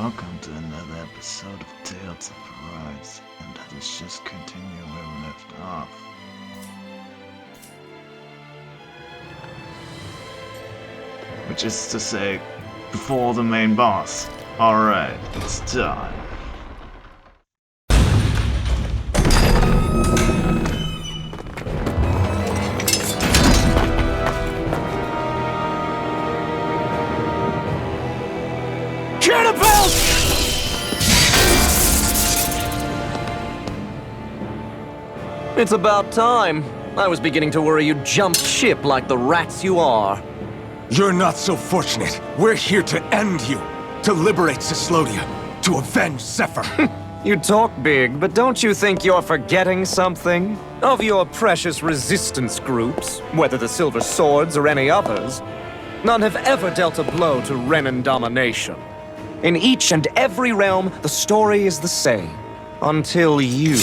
welcome to another episode of Tales of Arise, and let's just continue where we left off. Which is to say, before the main boss. Alright, it's time. It's about time. I was beginning to worry you'd jumped ship like the rats you are. You're not so fortunate. We're here to end you. To liberate Cyslodia. To avenge Zephyr. You talk big, but don't you think you're forgetting something? Of your precious resistance groups, whether the Silver Swords or any others, none have ever dealt a blow to Renan domination. In each and every realm, the story is the same. Until you.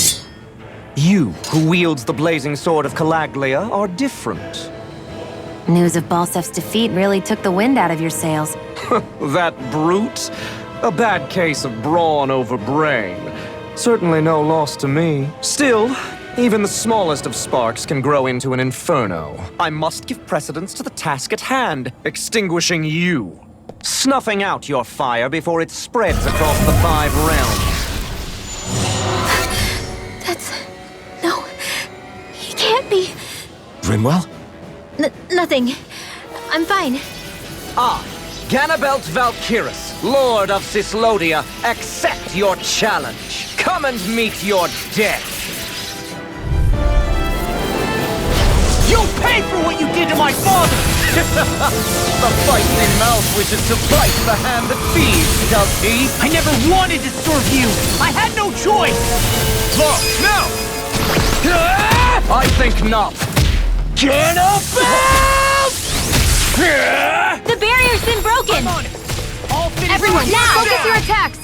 You, who wields the blazing sword of Calaglia, are different. News of Balsef's defeat really took the wind out of your sails. That brute? A bad case of brawn over brain. Certainly no loss to me. Still, even the smallest of sparks can grow into an inferno. I must give precedence to the task at hand, extinguishing you. Snuffing out your fire before it spreads across the 5 realms. No, he can't be. Rinwell? Nothing. I'm fine. I, Ganabelt Valkyris, Lord of Cyslodia, accept your challenge. Come and meet your death. You'll pay for what you did to my father! The feisty mouth wishes to bite the hand that feeds, does he? I never wanted to serve you! I had no choice! Look, now! I think not. Ganabelt! The barrier's been broken! Everyone, now! Focus your attacks!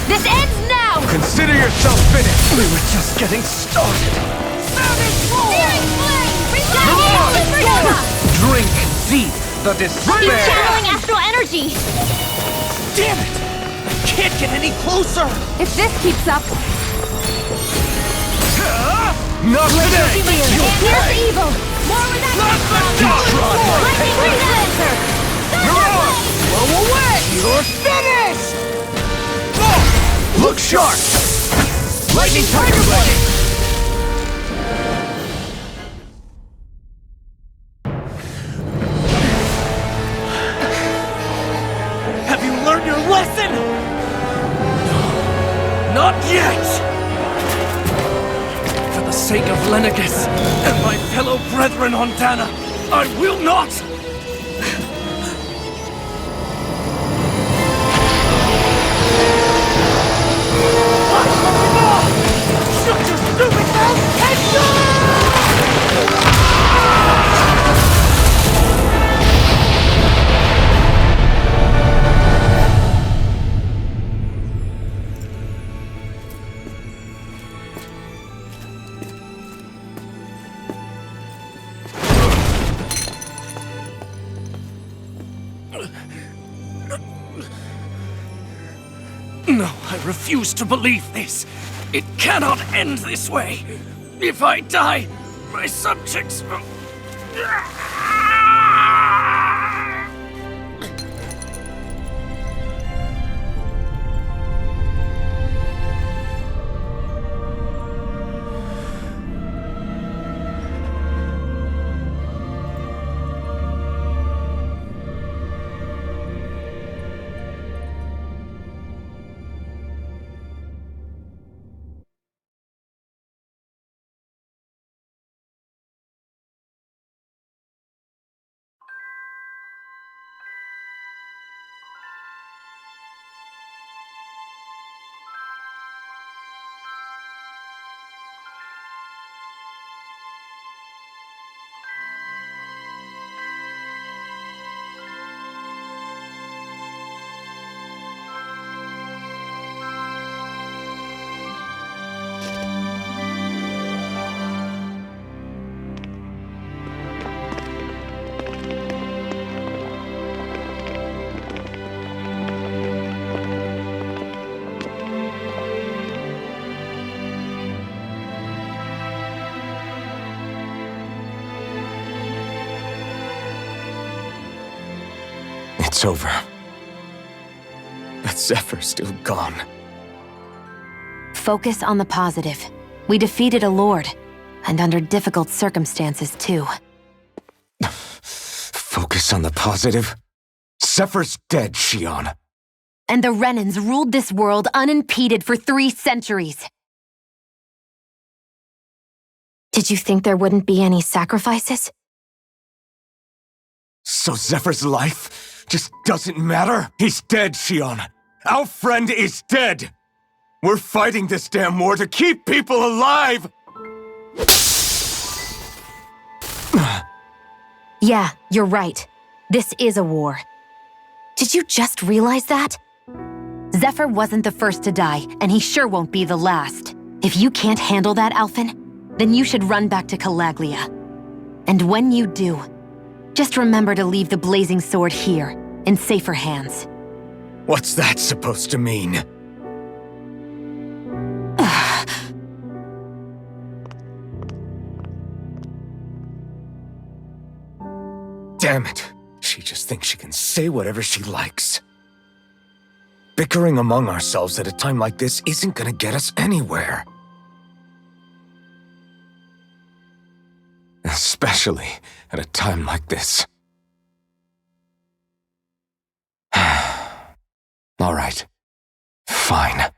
This ends now! Consider yourself finished! We were just getting started. Searing flame! Drink deep the He's despair. channeling astral energy! Damn it! I can't get any closer! If this keeps up, Not today! here's the evil! More with that! Lightning Redancer! Blow away! You're finished! Look sharp! Lightning Tiger Blade! Have you learned your lesson? No, not yet! For the sake of Lenegis and my fellow brethren on Dana, I will not! Shut your stupid mouth and go! No, I refuse to believe this. It cannot end this way. If I die, my subjects will... It's over. But Zephyr's still gone. Focus on the positive. We defeated a lord, and under difficult circumstances, too. Focus on the positive? Zephyr's dead, Xion. And the Renans ruled this world unimpeded for 3 centuries. Did you think there wouldn't be any sacrifices? So Zephyr's life just doesn't matter? He's dead, Xion. Our friend is dead. We're fighting this damn war to keep people alive! Yeah, you're right. This is a war. Did you just realize that? Zephyr wasn't the first to die, and he sure won't be the last. If you can't handle that, Alphen, then you should run back to Calaglia. And when you do, just remember to leave the blazing sword here, in safer hands. What's that supposed to mean? Damn it. She just thinks she can say whatever she likes. Bickering among ourselves at a time like this isn't gonna get us anywhere. Especially at a time like this. All right. Fine.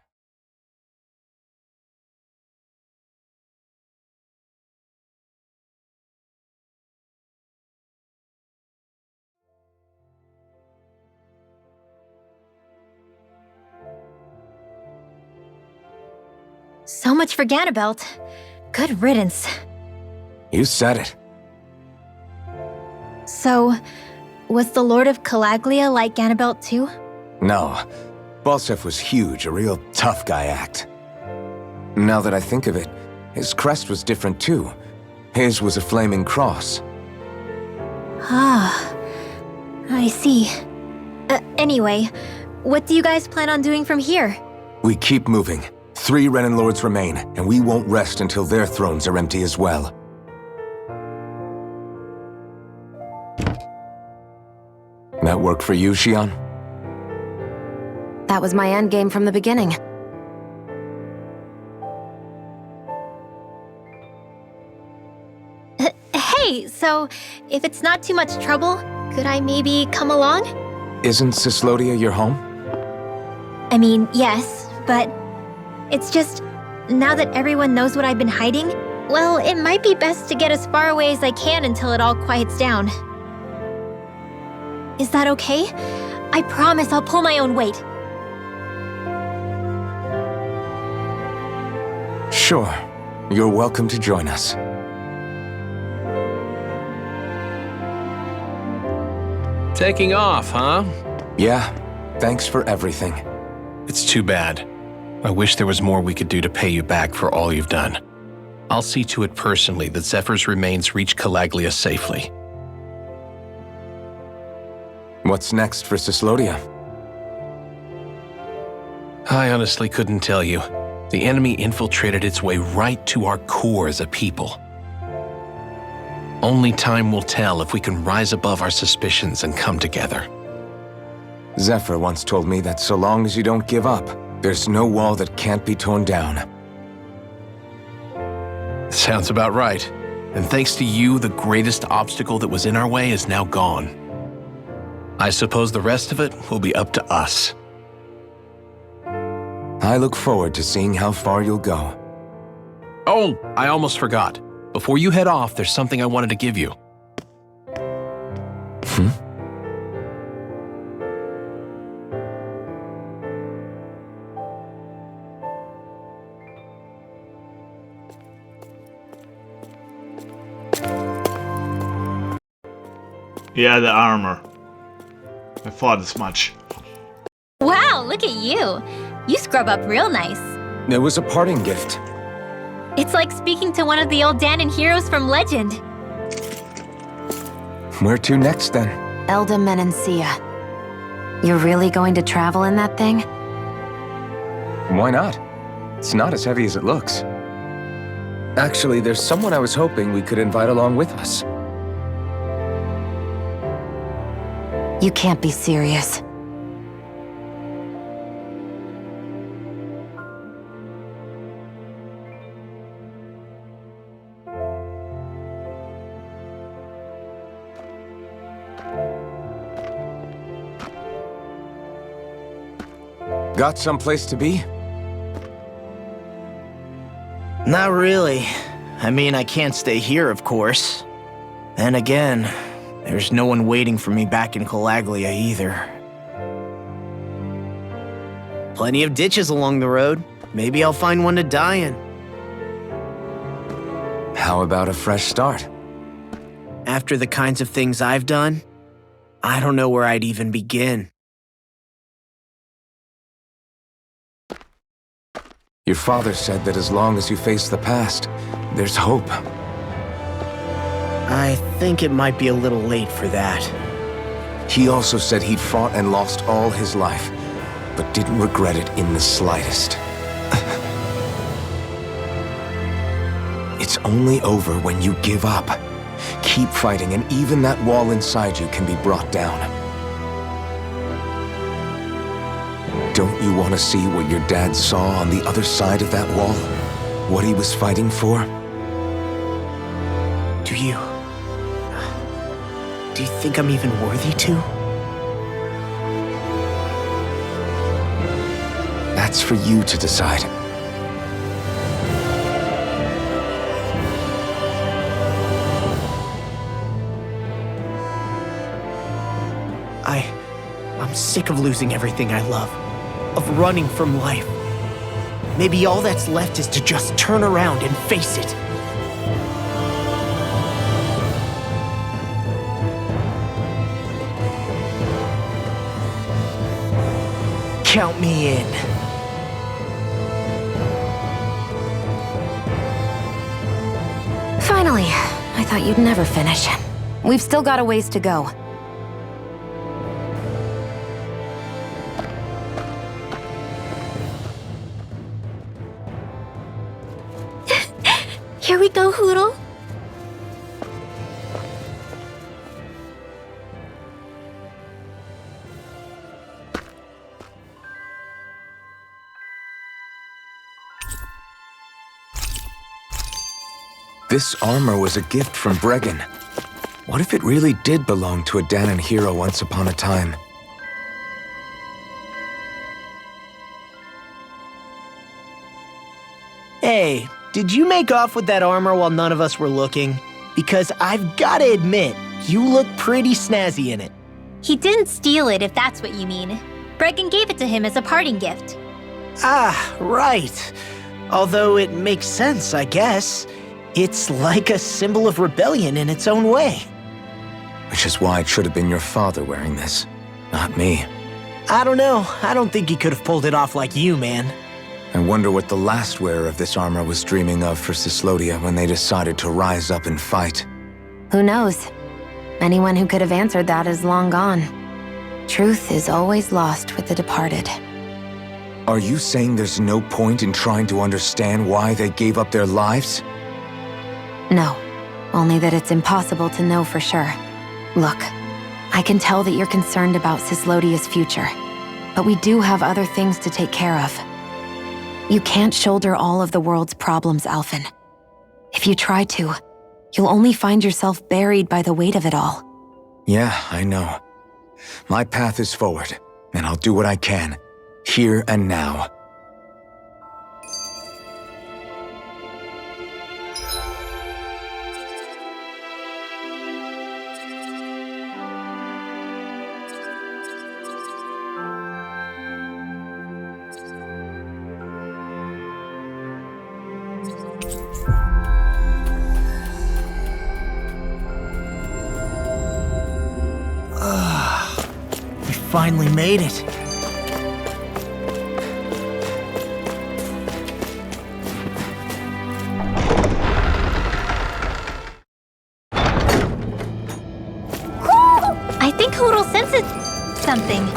So much for Ganabelt. Good riddance. You said it. So, was the Lord of Calaglia like Ganabelt too? No. Balseph was huge, a real tough guy act. Now that I think of it, his crest was different too. His was a flaming cross. Ah, I see. Anyway, what do you guys plan on doing from here? We keep moving. 3 Renan Lords remain, and we won't rest until their thrones are empty as well. That work for you, Xion? That was my endgame from the beginning. Hey, so if it's not too much trouble, could I maybe come along? Isn't Cyslodia your home? I mean, yes, but it's just, now that everyone knows what I've been hiding, well, it might be best to get as far away as I can until it all quiets down. Is that okay? I promise I'll pull my own weight. Sure. You're welcome to join us. Taking off, huh? Yeah. Thanks for everything. It's too bad. I wish there was more we could do to pay you back for all you've done. I'll see to it personally that Zephyr's remains reach Calaglia safely. What's next for Cyslodia? I honestly couldn't tell you. The enemy infiltrated its way right to our core as a people. Only time will tell if we can rise above our suspicions and come together. Zephyr once told me that so long as you don't give up, there's no wall that can't be torn down. Sounds about right. And thanks to you, the greatest obstacle that was in our way is now gone. I suppose the rest of it will be up to us. I look forward to seeing how far you'll go. Oh, I almost forgot. Before you head off, there's something I wanted to give you. Yeah, the armor. I thought as much. Wow, look at you. You scrub up real nice. It was a parting gift. It's like speaking to one of the old Dahnan heroes from legend. Where to next, then? Elda Menancia. You're really going to travel in that thing? Why not? It's not as heavy as it looks. Actually, there's someone I was hoping we could invite along with us. You can't be serious. Got someplace to be? Not really. I mean, I can't stay here, of course. Then again, there's no one waiting for me back in Calaglia either. Plenty of ditches along the road. Maybe I'll find one to die in. How about a fresh start? After the kinds of things I've done, I don't know where I'd even begin. Your father said that as long as you face the past, there's hope. I think it might be a little late for that. He also said he'd fought and lost all his life, but didn't regret it in the slightest. It's only over when you give up. Keep fighting, and even that wall inside you can be brought down. Don't you want to see what your dad saw on the other side of that wall? What he was fighting for? Do you think I'm even worthy to? That's for you to decide. I'm sick of losing everything I love. Of running from life. Maybe all that's left is to just turn around and face it. Count me in. Finally, I thought you'd never finish. We've still got a ways to go. Here we go, Hootle. This armor was a gift from Bregan. What if it really did belong to a Dahnan hero once upon a time? Hey, did you make off with that armor while none of us were looking? Because I've gotta admit, you look pretty snazzy in it. He didn't steal it, if that's what you mean. Bregan gave it to him as a parting gift. Ah, right. Although it makes sense, I guess. It's like a symbol of rebellion in its own way. Which is why it should have been your father wearing this, not me. I don't know. I don't think he could have pulled it off like you, man. I wonder what the last wearer of this armor was dreaming of for Cyslodia when they decided to rise up and fight. Who knows? Anyone who could have answered that is long gone. Truth is always lost with the departed. Are you saying there's no point in trying to understand why they gave up their lives? No, only that it's impossible to know for sure. Look, I can tell that you're concerned about Cyslodia's future, but we do have other things to take care of. You can't shoulder all of the world's problems, Alphen. If you try to, you'll only find yourself buried by the weight of it all. Yeah, I know. My path is forward, and I'll do what I can, here and now. Finally made it. I think Hootle senses something.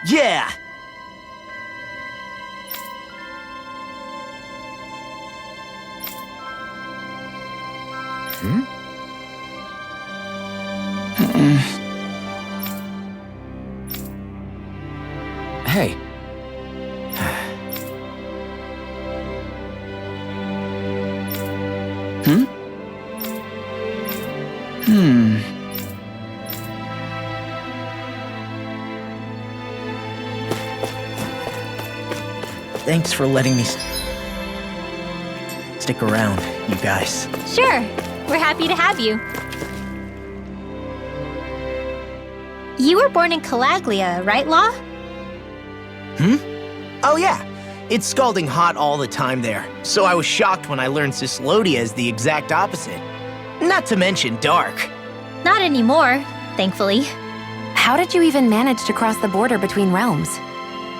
Yeah! Hey, Thanks for letting me stick around, you guys. Sure, we're happy to have you. You were born in Calaglia, right, Law? Oh yeah, it's scalding hot all the time there, so I was shocked when I learned Cyslodia is the exact opposite. Not to mention dark. Not anymore, thankfully. How did you even manage to cross the border between realms?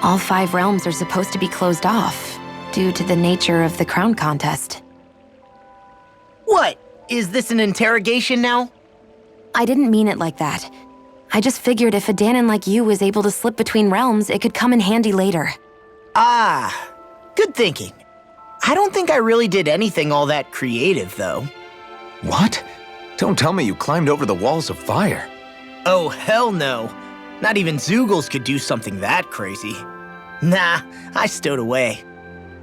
All 5 realms are supposed to be closed off, due to the nature of the crown contest. What? Is this an interrogation now? I didn't mean it like that. I just figured if a Danon like you was able to slip between realms, it could come in handy later. Ah, good thinking. I don't think I really did anything all that creative, though. what? Don't tell me you climbed over the walls of fire. Oh, hell no. Not even Zoogles could do something that crazy. Nah, I stowed away.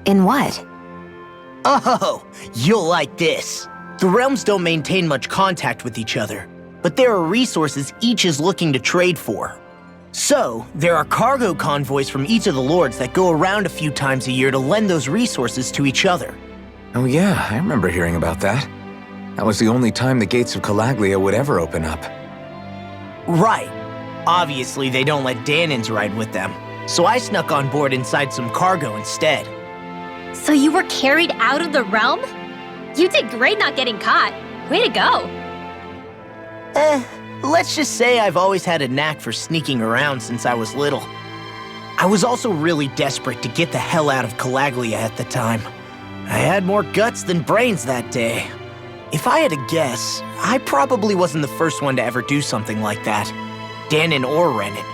In what? Oh, you'll like this. The realms don't maintain much contact with each other, but there are resources each is looking to trade for. So, there are cargo convoys from each of the lords that go around a few times a year to lend those resources to each other. Oh yeah, I remember hearing about that. That was the only time the gates of Calaglia would ever open up. Right. Obviously, they don't let Danons ride with them, so I snuck on board inside some cargo instead. So you were carried out of the realm? You did great not getting caught. Way to go. Let's just say I've always had a knack for sneaking around since I was little. I was also really desperate to get the hell out of Calaglia at the time. I had more guts than brains that day. If I had to guess, I probably wasn't the first one to ever do something like that. Danon or Renan.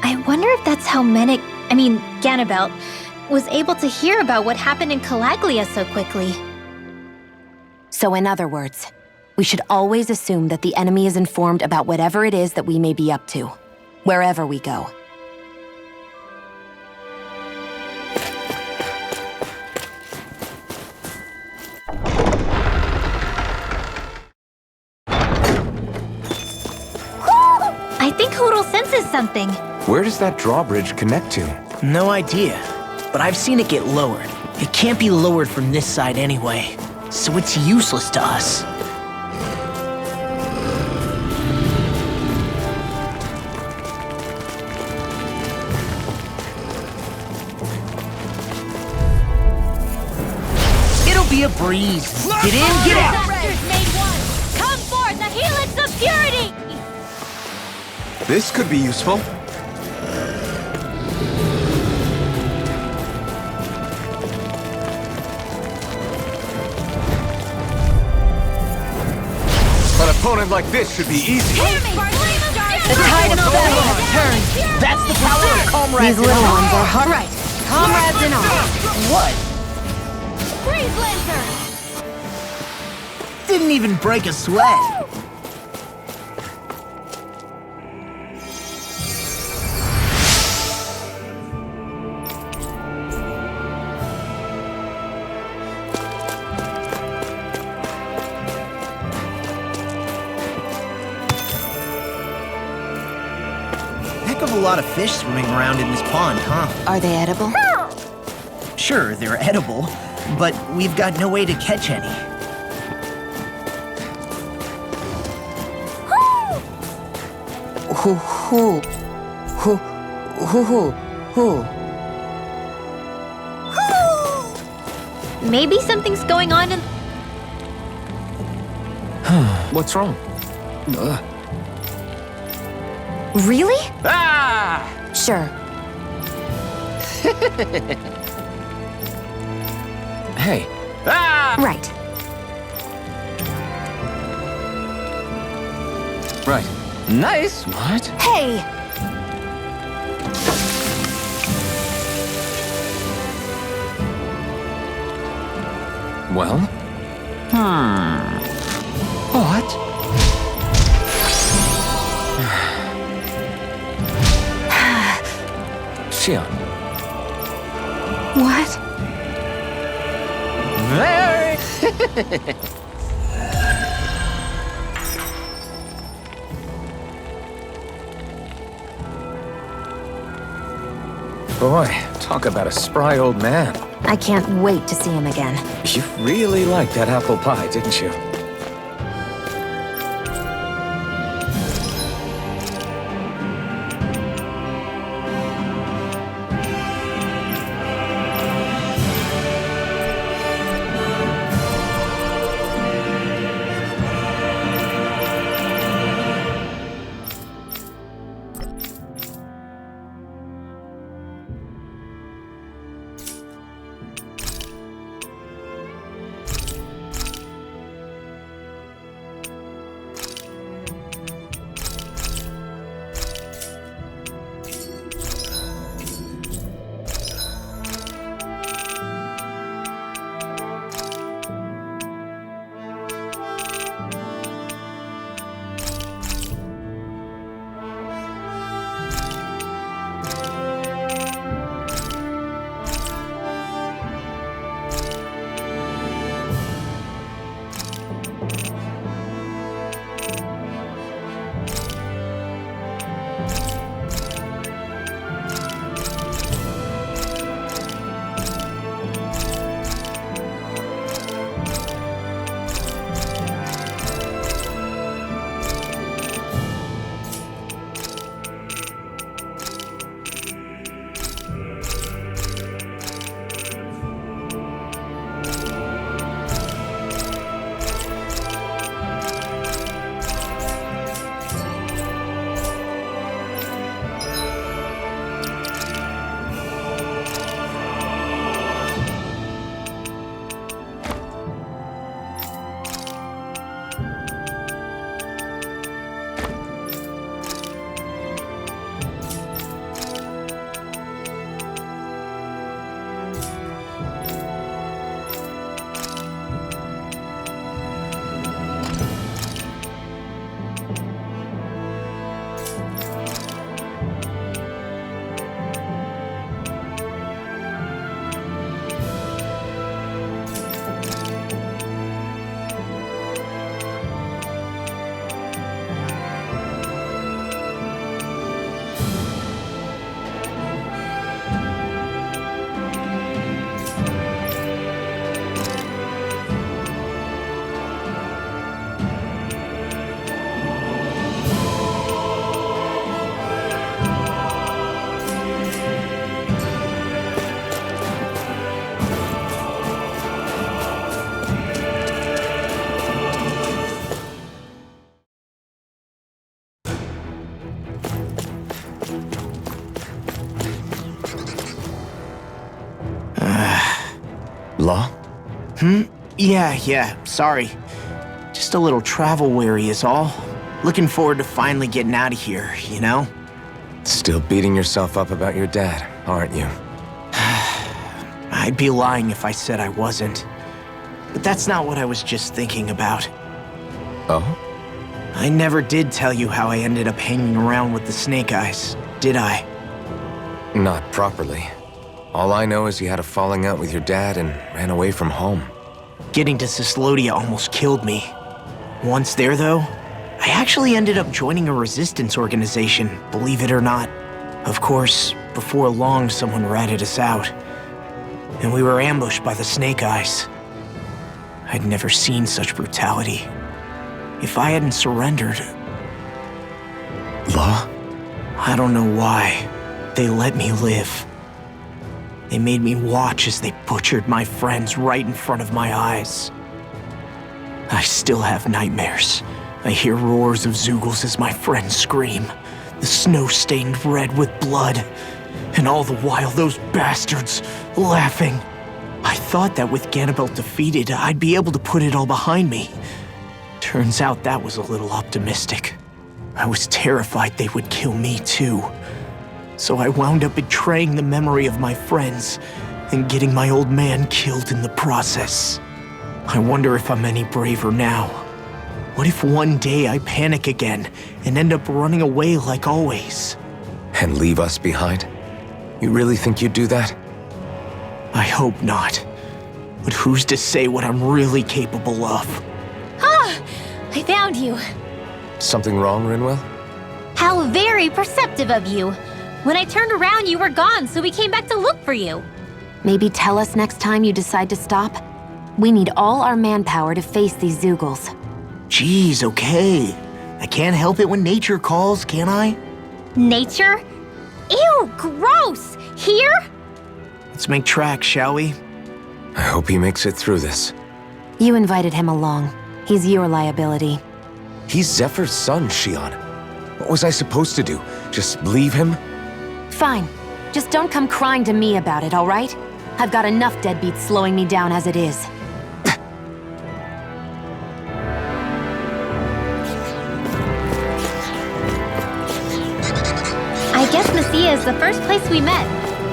I wonder if that's how Ganabelt, was able to hear about what happened in Calaglia so quickly. So in other words, we should always assume that the enemy is informed about whatever it is that we may be up to, wherever we go. I think Hootle senses something. Where does that drawbridge connect to? No idea, but I've seen it get lowered. It can't be lowered from this side anyway, so it's useless to us. It'll be a breeze. Get in, get out! Masters made one! Come forth, the helix of purity! This could be useful. An opponent like this should be easy. The tide of battle has turned. That's the power of comrades. These little ones are hard. Right. Comrades in arms. What? Freeze Lancer! Didn't even break a sweat. Heck of a lot of fish swimming around in this pond, huh? Are they edible? Sure, they're edible, but we've got no way to catch any. Hoo hoo. Hoo hoo hoo hoo. Maybe something's going on in... What's wrong? Really? Ah! Sure. Hey. Right. Nice. What? Hey! Well? What? Xion. What? Very... Boy, talk about a spry old man. I can't wait to see him again. You really liked that apple pie, didn't you? Law? Yeah, sorry. Just a little travel weary is all. Looking forward to finally getting out of here, you know? Still beating yourself up about your dad, aren't you? I'd be lying if I said I wasn't. But that's not what I was just thinking about. Oh? I never did tell you how I ended up hanging around with the Snake Eyes, did I? Not properly. All I know is you had a falling out with your dad and ran away from home. Getting to Cyslodia almost killed me. Once there, though, I actually ended up joining a resistance organization, believe it or not. Of course, before long, someone ratted us out. And we were ambushed by the Snake Eyes. I'd never seen such brutality. If I hadn't surrendered... Law? I don't know why. They let me live. They made me watch as they butchered my friends right in front of my eyes. I still have nightmares. I hear roars of Zeugles as my friends scream. The snow stained red with blood. And all the while, those bastards laughing. I thought that with Ganabelt defeated, I'd be able to put it all behind me. Turns out that was a little optimistic. I was terrified they would kill me too. So I wound up betraying the memory of my friends and getting my old man killed in the process. I wonder if I'm any braver now. What if one day I panic again and end up running away like always? And leave us behind? You really think you'd do that? I hope not. But who's to say what I'm really capable of? Ah! I found you. Something wrong, Rinwell? How very perceptive of you. When I turned around, you were gone, so we came back to look for you. Maybe tell us next time you decide to stop? We need all our manpower to face these Zeugles. Geez, okay. I can't help it when nature calls, can I? Nature? Ew, gross! Here? Let's make tracks, shall we? I hope he makes it through this. You invited him along. He's your liability. He's Zephyr's son, Shion. What was I supposed to do? Just leave him? Fine. Just don't come crying to me about it, all right? I've got enough deadbeats slowing me down as it is. I guess Messia is the first place we met.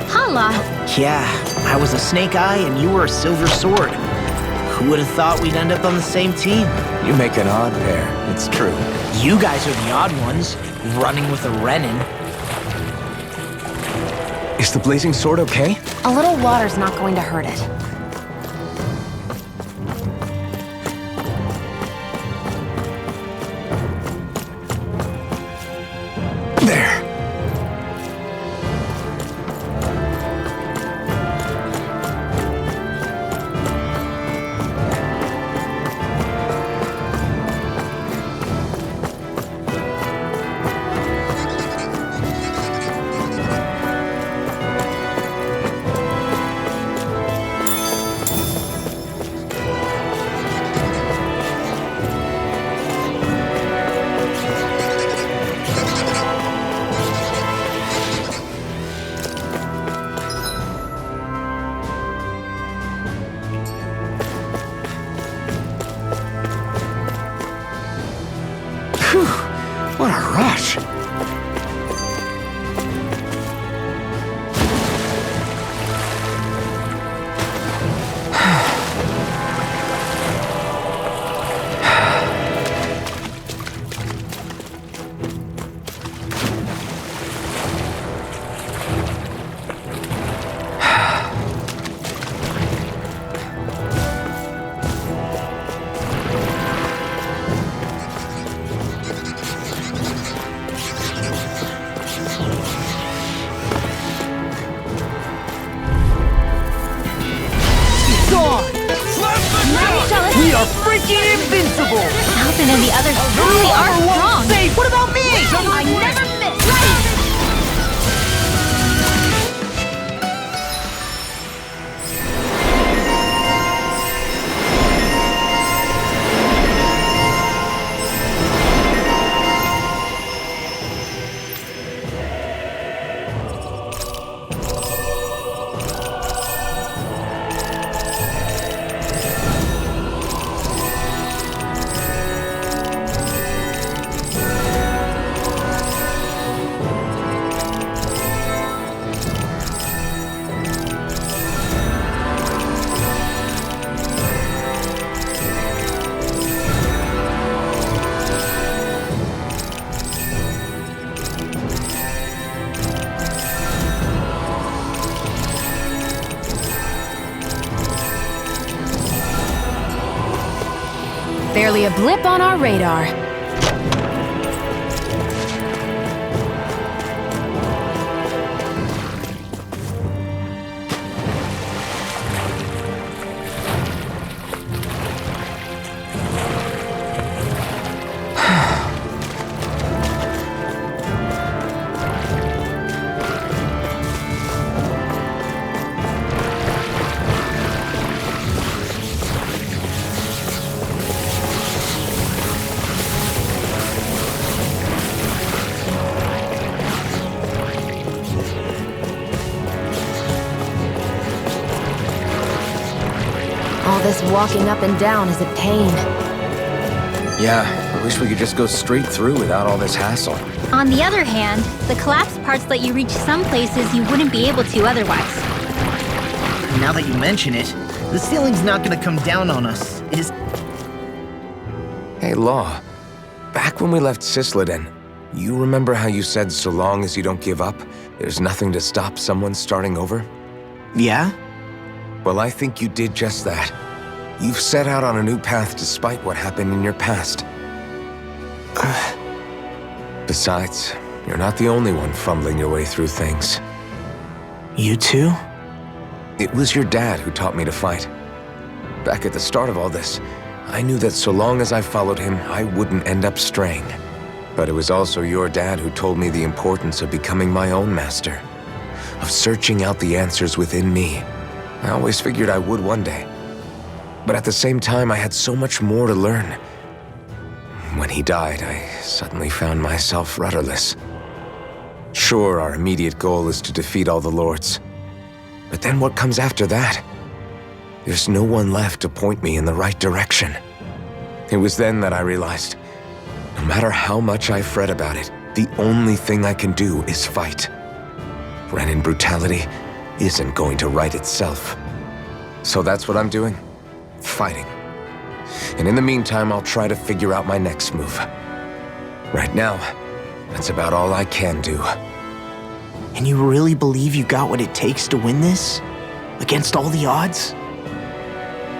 Hala. Yeah, I was a Snake Eye and you were a Silver Sword. Who would have thought we'd end up on the same team? You make an odd pair, it's true. You guys are the odd ones, running with a Renin. Is the Blazing Sword okay? A little water's not going to hurt it. There. What a rush! We are freaking invincible! Falcon and the others truly are strong. Safe! What about me? I never miss. Right. Barely a blip on our radar. All this walking up and down is a pain. Yeah, I wish we could just go straight through without all this hassle. On the other hand, the collapsed parts let you reach some places you wouldn't be able to otherwise. Now that you mention it, the ceiling's not gonna come down on us, is... Hey, Law. Back when we left Cisleden, you remember how you said so long as you don't give up, there's nothing to stop someone starting over? Yeah? Well, I think you did just that. You've set out on a new path despite what happened in your past. Besides, you're not the only one fumbling your way through things. You too? It was your dad who taught me to fight. Back at the start of all this, I knew that so long as I followed him, I wouldn't end up straying. But it was also your dad who told me the importance of becoming my own master, of searching out the answers within me. I always figured I would one day. But at the same time, I had so much more to learn. When he died, I suddenly found myself rudderless. Sure, our immediate goal is to defeat all the lords. But then what comes after that? There's no one left to point me in the right direction. It was then that I realized, no matter how much I fret about it, the only thing I can do is fight. Renin brutality isn't going to right itself. So that's what I'm doing. Fighting. And in the meantime, I'll try to figure out my next move. Right now, that's about all I can do. And you really believe you got what it takes to win this? Against all the odds?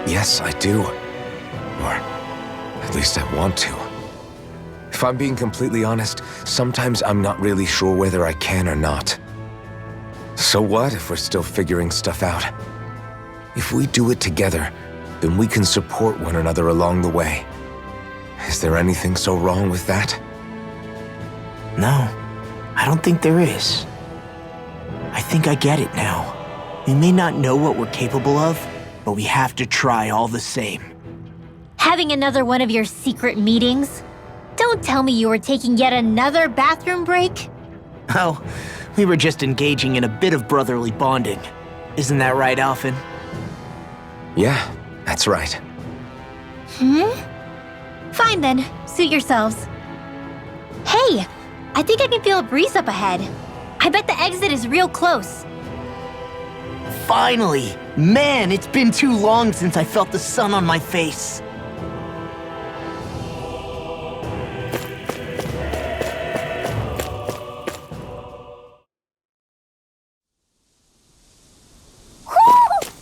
Yes, I do. Or at least I want to. If I'm being completely honest, sometimes I'm not really sure whether I can or not. So what if we're still figuring stuff out? If we do it together, then we can support one another along the way. Is there anything so wrong with that? No, I don't think there is. I think I get it now. We may not know what we're capable of, but we have to try all the same. Having another one of your secret meetings? Don't tell me you were taking yet another bathroom break? Oh, we were just engaging in a bit of brotherly bonding. Isn't that right, Alphen? Yeah, that's right. Fine then, suit yourselves. Hey, I think I can feel a breeze up ahead. I bet the exit is real close. Finally! Man, it's been too long since I felt the sun on my face.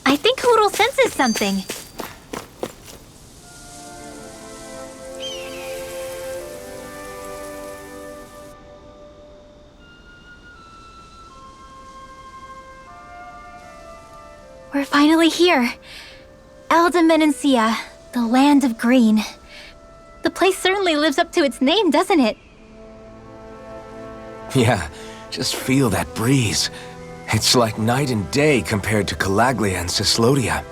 I think Hootle senses something. We're finally here. Elde Menancia, the land of green. The place certainly lives up to its name, doesn't it? Yeah, just feel that breeze. It's like night and day compared to Calaglia and Cyslodia.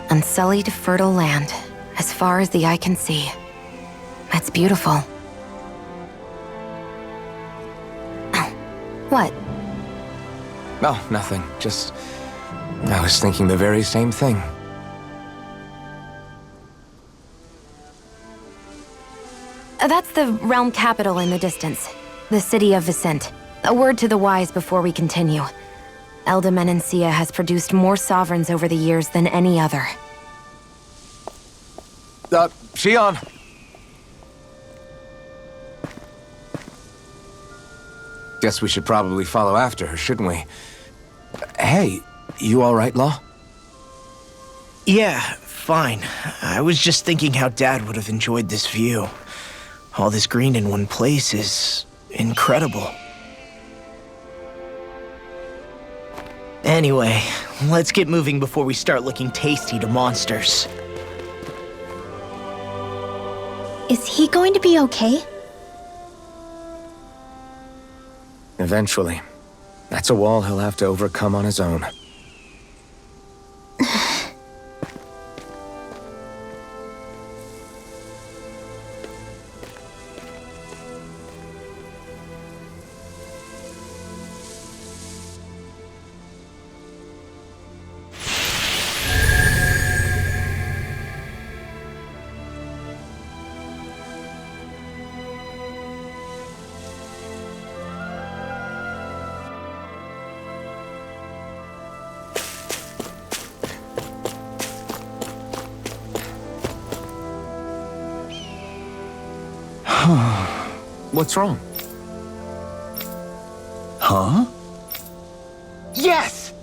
Unsullied, fertile land, as far as the eye can see. That's beautiful. What? Oh, nothing. Just... I was thinking the very same thing. That's the realm capital in the distance. The city of Vicent. A word to the wise before we continue. Elde Menancia has produced more sovereigns over the years than any other. Xion! Guess we should probably follow after her, shouldn't we? Hey, you all right, Law? Yeah, fine. I was just thinking how Dad would have enjoyed this view. All this green in one place is incredible. Anyway, let's get moving before we start looking tasty to monsters. Is he going to be okay? Eventually. That's a wall he'll have to overcome on his own. What's wrong? Huh? Yes!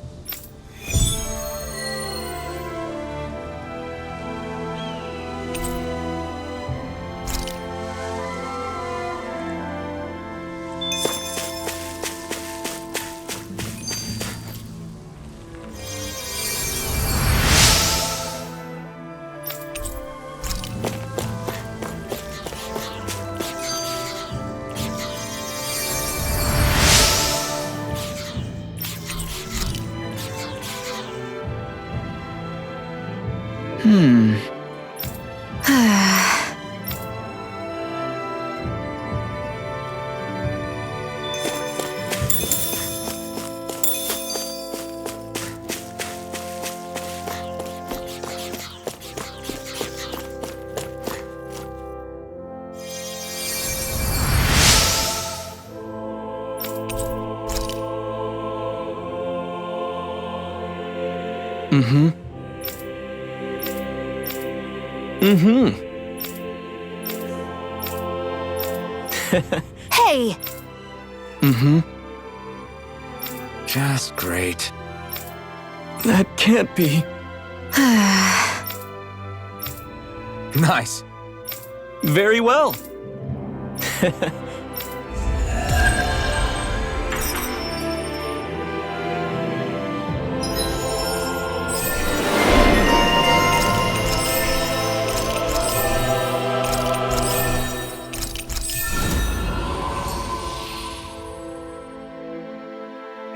Hey! Just great. That can't be. Nice. Very well.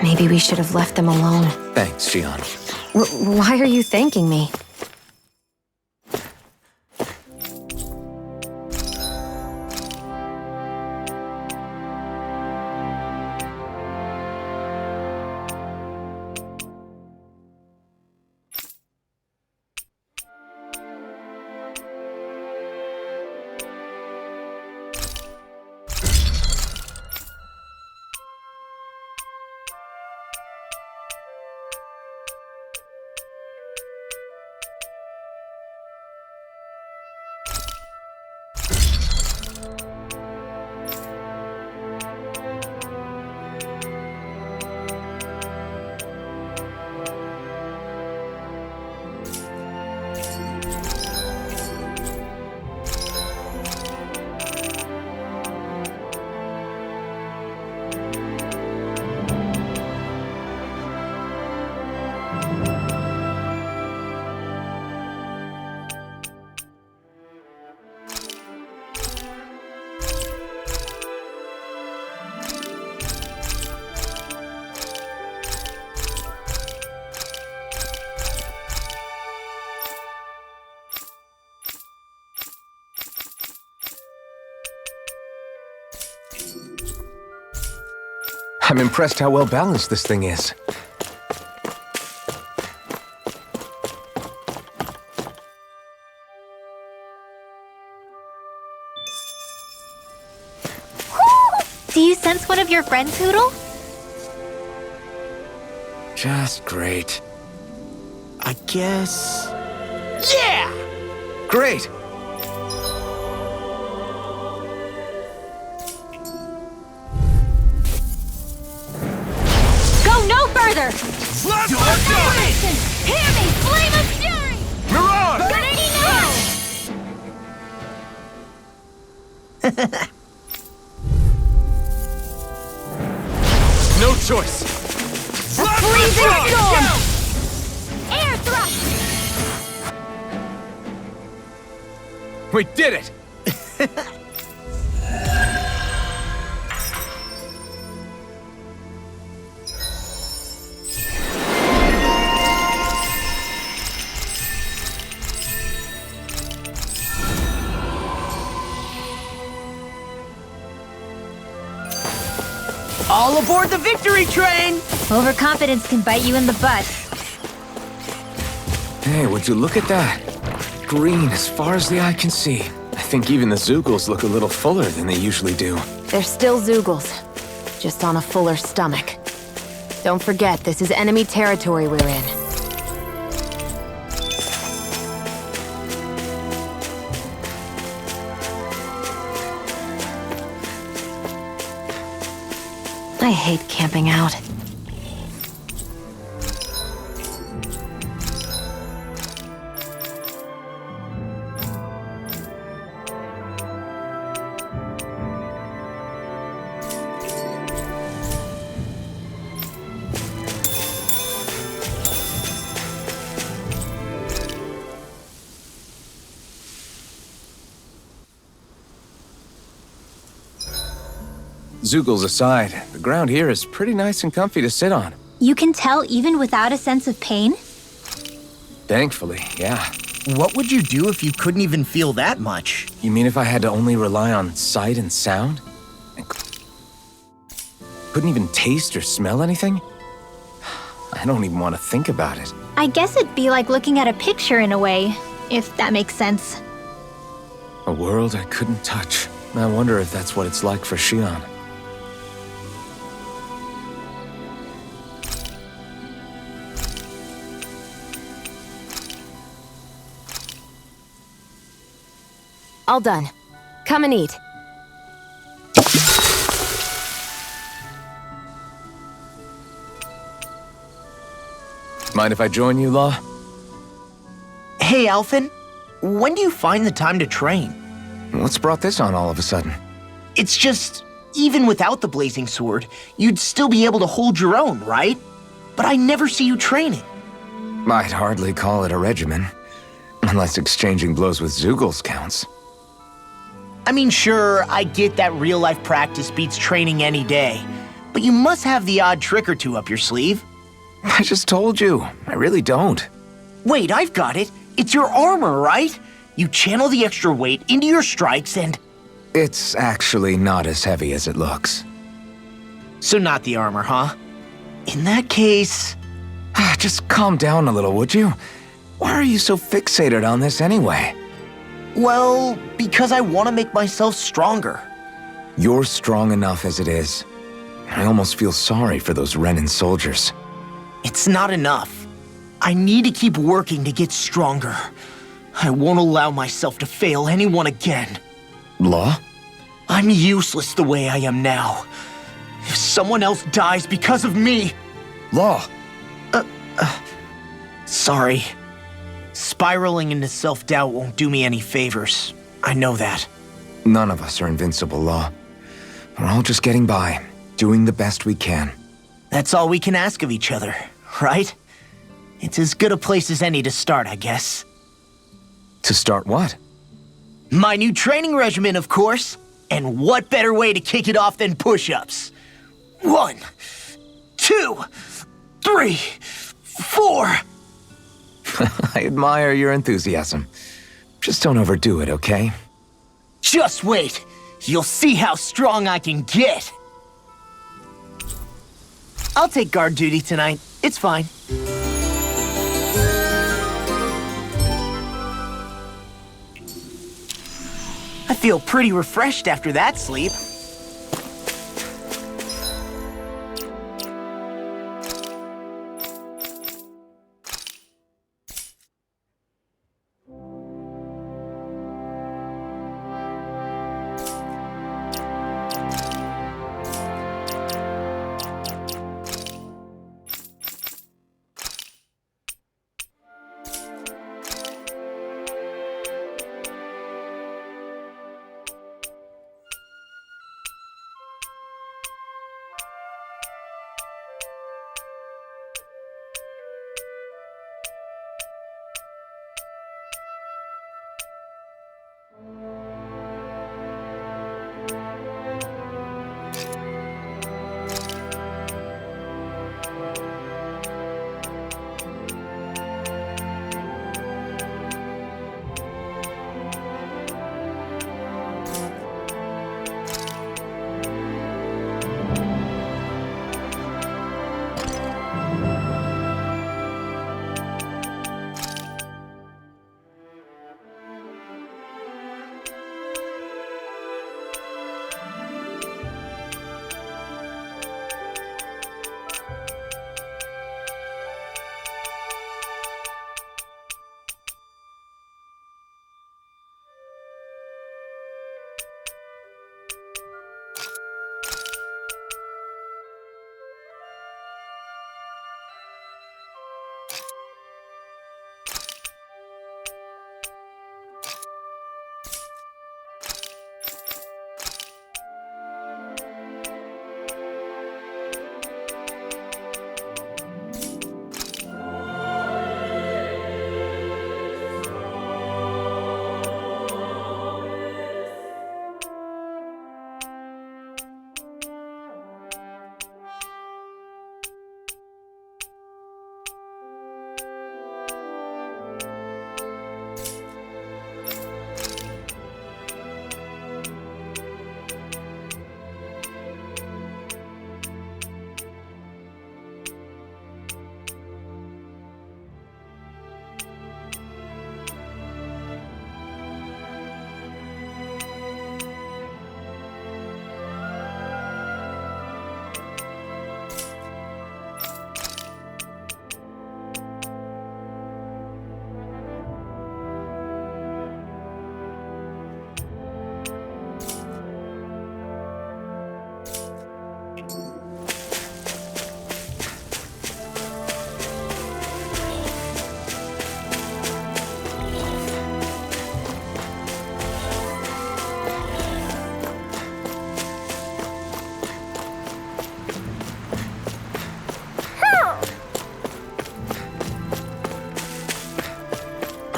Maybe we should have left them alone. Thanks, Xion. Why are you thanking me? I'm impressed how well balanced this thing is. Do you sense one of your friends, Hootle? Just great. I guess... Yeah! Great! Go no further! Annihilation! Hear me! Flame of fury! Mirage! Trinity now! No choice! Freezing storm! Air thrust! We did it! All aboard the victory train! Overconfidence can bite you in the butt. Hey, would you look at that? Green as far as the eye can see. I think even the Zeugles look a little fuller than they usually do. They're still Zeugles, just on a fuller stomach. Don't forget, this is enemy territory we're in. hate camping out. Zoogles aside, the ground here is pretty nice and comfy to sit on. You can tell even without a sense of pain? Thankfully, yeah. What would you do if you couldn't even feel that much? You mean if I had to only rely on sight and sound? And couldn't even taste or smell anything? I don't even want to think about it. I guess it'd be like looking at a picture in a way, if that makes sense. A world I couldn't touch. I wonder if that's what it's like for Xion. All done. Come and eat. Mind if I join you, Law? Hey, Alphen. When do you find the time to train? What's brought this on all of a sudden? It's just, even without the blazing sword, you'd still be able to hold your own, right? But I never see you training. I'd hardly call it a regimen. Unless exchanging blows with Zoogles counts. I mean, sure, I get that real-life practice beats training any day. But you must have the odd trick or two up your sleeve. I just told you. I really don't. Wait, I've got it. It's your armor, right? You channel the extra weight into your strikes and... It's actually not as heavy as it looks. So not the armor, huh? In that case... Just calm down a little, would you? Why are you so fixated on this anyway? Well, because I want to make myself stronger. You're strong enough as it is. I almost feel sorry for those Renan soldiers. It's not enough. I need to keep working to get stronger. I won't allow myself to fail anyone again. Law? I'm useless the way I am now. If someone else dies because of me... Law! Sorry. Spiraling into self-doubt won't do me any favors. I know that. None of us are invincible, Law. We're all just getting by, doing the best we can. That's all we can ask of each other, right? It's as good a place as any to start, I guess. To start what? My new training regimen, of course. And what better way to kick it off than push-ups? 1, 2, 3, 4... I admire your enthusiasm. Just don't overdo it, okay? Just wait. You'll see how strong I can get. I'll take guard duty tonight. It's fine. I feel pretty refreshed after that sleep.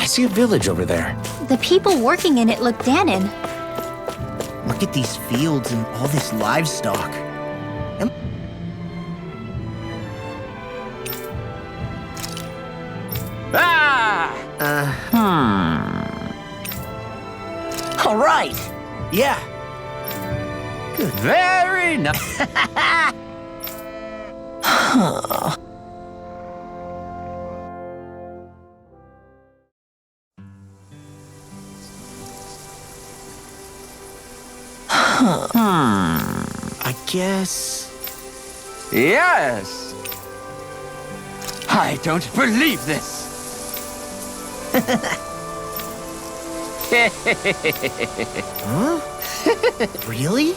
I see a village over there. The people working in it look Danon. Look at these fields and all this livestock. All right. Yeah. Good. Very nice. I guess. Yes. I don't believe this. Huh? Really?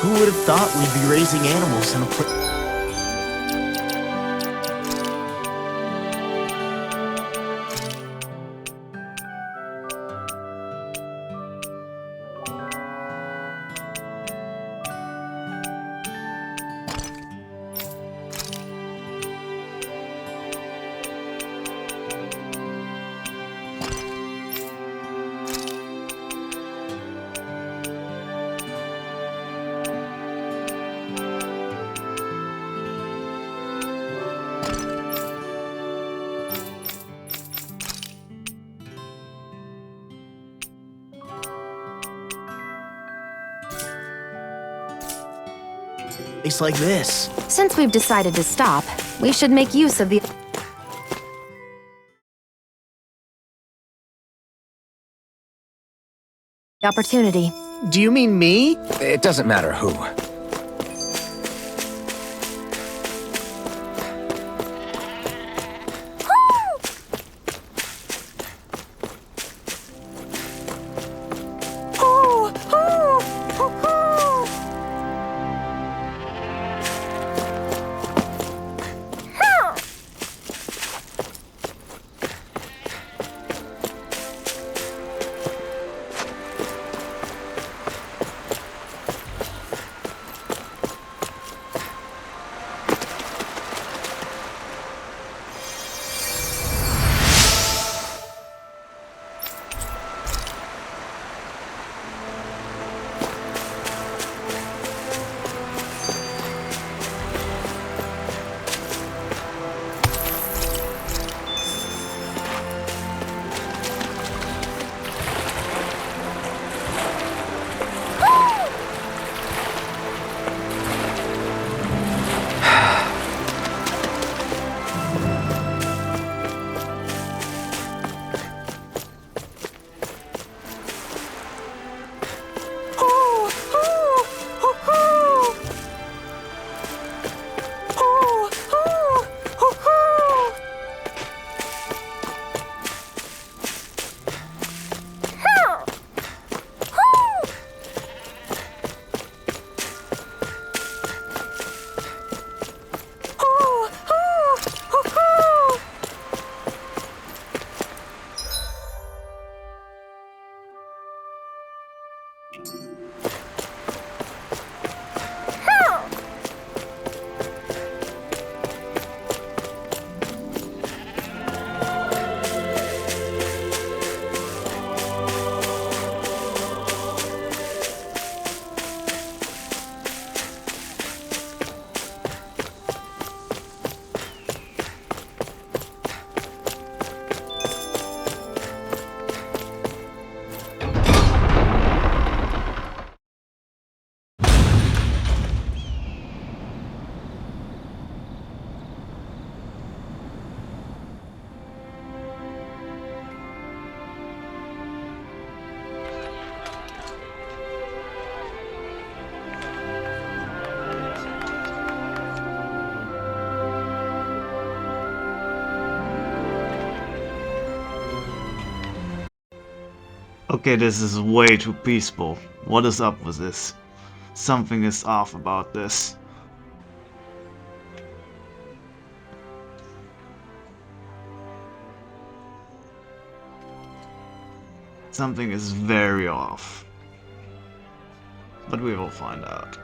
Who would have thought we'd be raising animals in a place? Like this. Since we've decided to stop, we should make use of the opportunity. Do you mean me? It doesn't matter who. Okay, this is way too peaceful. What is up with this? Something is off about this. Something is very off. But we will find out.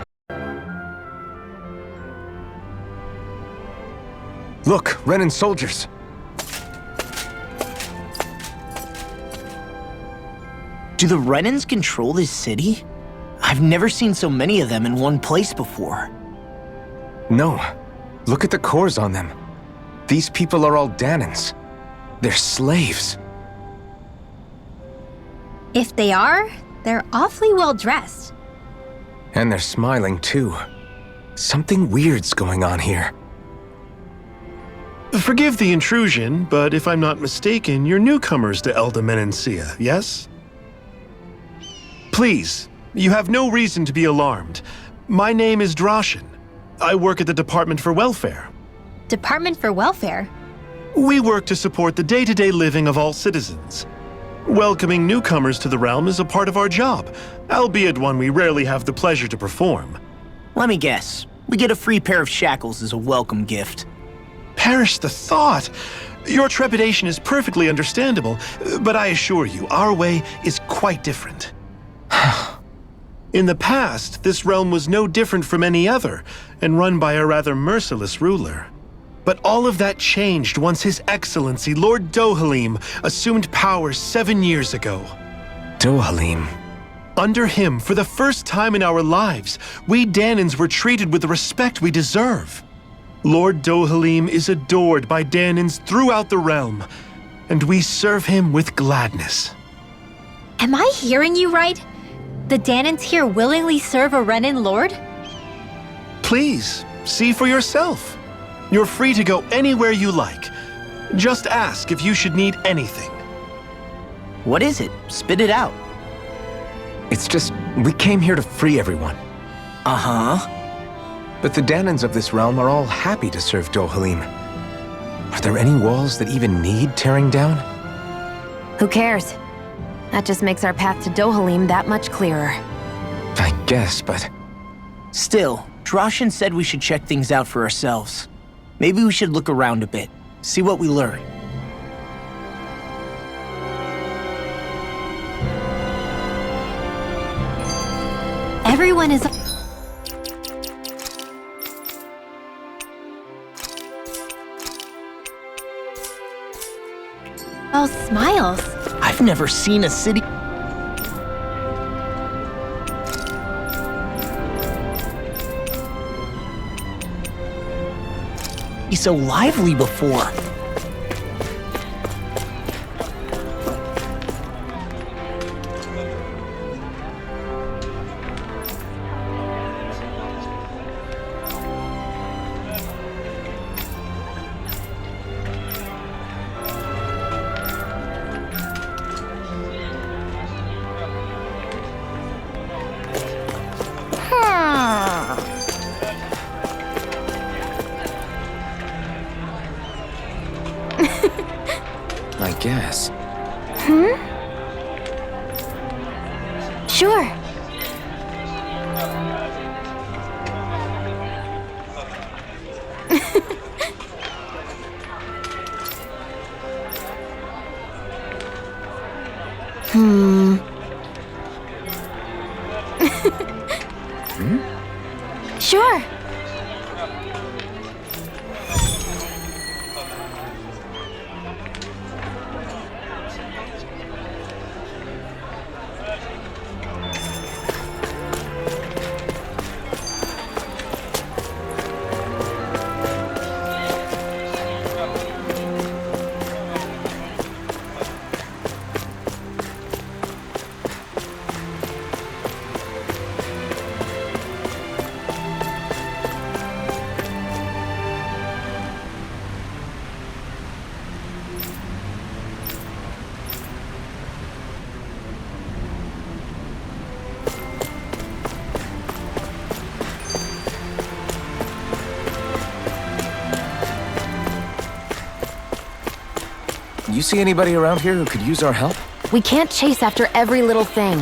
Look, Renan soldiers. Do the Renans control this city? I've never seen so many of them in one place before. No. Look at the cores on them. These people are all Danans. They're slaves. If they are, they're awfully well dressed. And they're smiling too. Something weird's going on here. Forgive the intrusion, but if I'm not mistaken, you're newcomers to Elda Menancia, yes? Please, you have no reason to be alarmed. My name is Drashin. I work at the Department for Welfare. Department for Welfare? We work to support the day-to-day living of all citizens. Welcoming newcomers to the realm is a part of our job, albeit one we rarely have the pleasure to perform. Let me guess. We get a free pair of shackles as a welcome gift. Perish the thought! Your trepidation is perfectly understandable, but I assure you, our way is quite different. In the past, this realm was no different from any other, and run by a rather merciless ruler. But all of that changed once His Excellency, Lord Dohalim, assumed power 7 years ago. Dohalim. Under him, for the first time in our lives, we Danans were treated with the respect we deserve. Lord Dohalim is adored by Danans throughout the realm, and we serve him with gladness. Am I hearing you right? The Danans here willingly serve a Renan lord? Please, see for yourself. You're free to go anywhere you like. Just ask if you should need anything. What is it? Spit it out. It's just, we came here to free everyone. Uh-huh. But the Danans of this realm are all happy to serve Dohalim. Are there any walls that even need tearing down? Who cares? That just makes our path to Dohalim that much clearer. I guess, but... Still, Drashin said we should check things out for ourselves. Maybe we should look around a bit, see what we learn. Everyone is... all smiles. I've never seen a city be so lively before. I guess. Sure. Sure. You see anybody around here who could use our help? We can't chase after every little thing.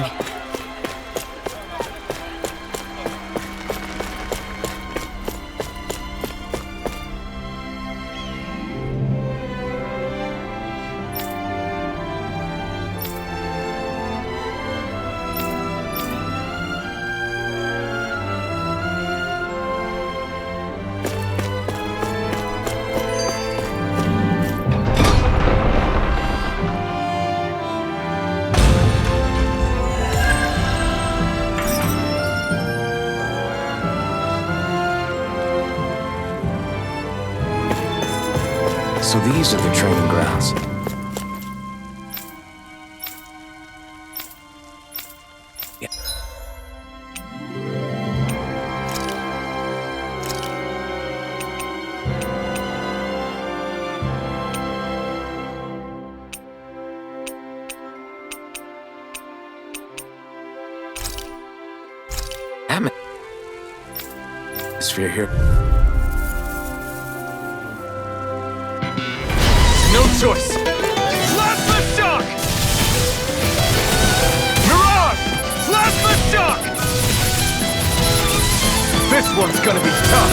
So these are the training grounds. Atmosphere here. No choice! Plasma shock! Mirage! Plasma shock! This one's gonna be tough!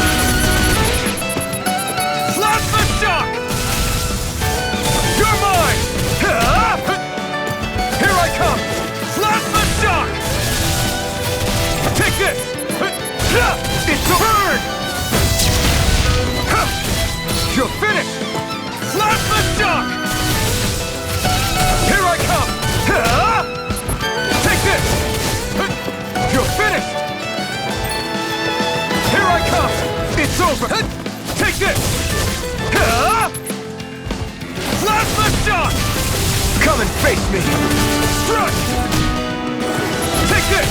Plasma shock! You're mine! Here I come! Plasma shock! Take this! It's a burn! You're finished! Plasma shock! Here I come! Take this! You're finished! Here I come! It's over! Take this! Plasma shock! Come and face me! Strike! Take this!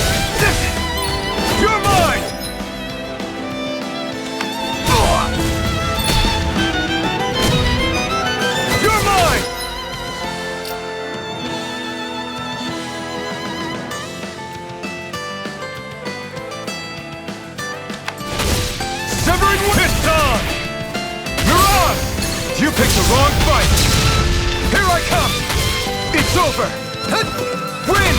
You're mine! You're mine! Severing Piston! Mirage! You picked the wrong fight! Here I come! It's over! Win!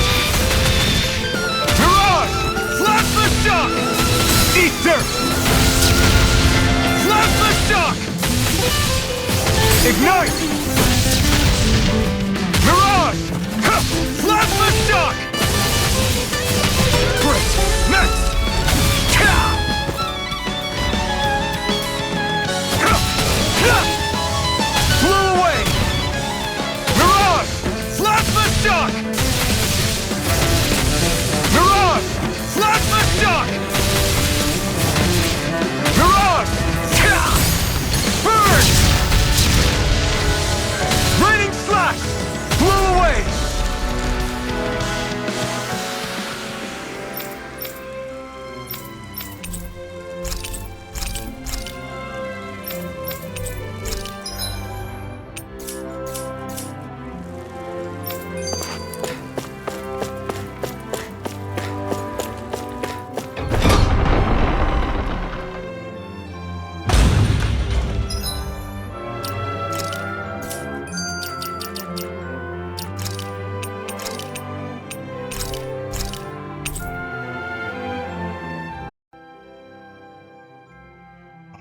Mirage! Plasma shock! Eat dirt! Plasma shock! Ignite! Mirage! Plasma shock! Great! Next! Blew away! Mirage! Plasma shock! Mirage! Plasma shock! Mirage! Burn! Raining slash! Blew away!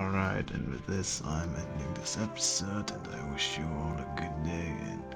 Alright, and with this, I'm ending this episode, and I wish you all a good day, and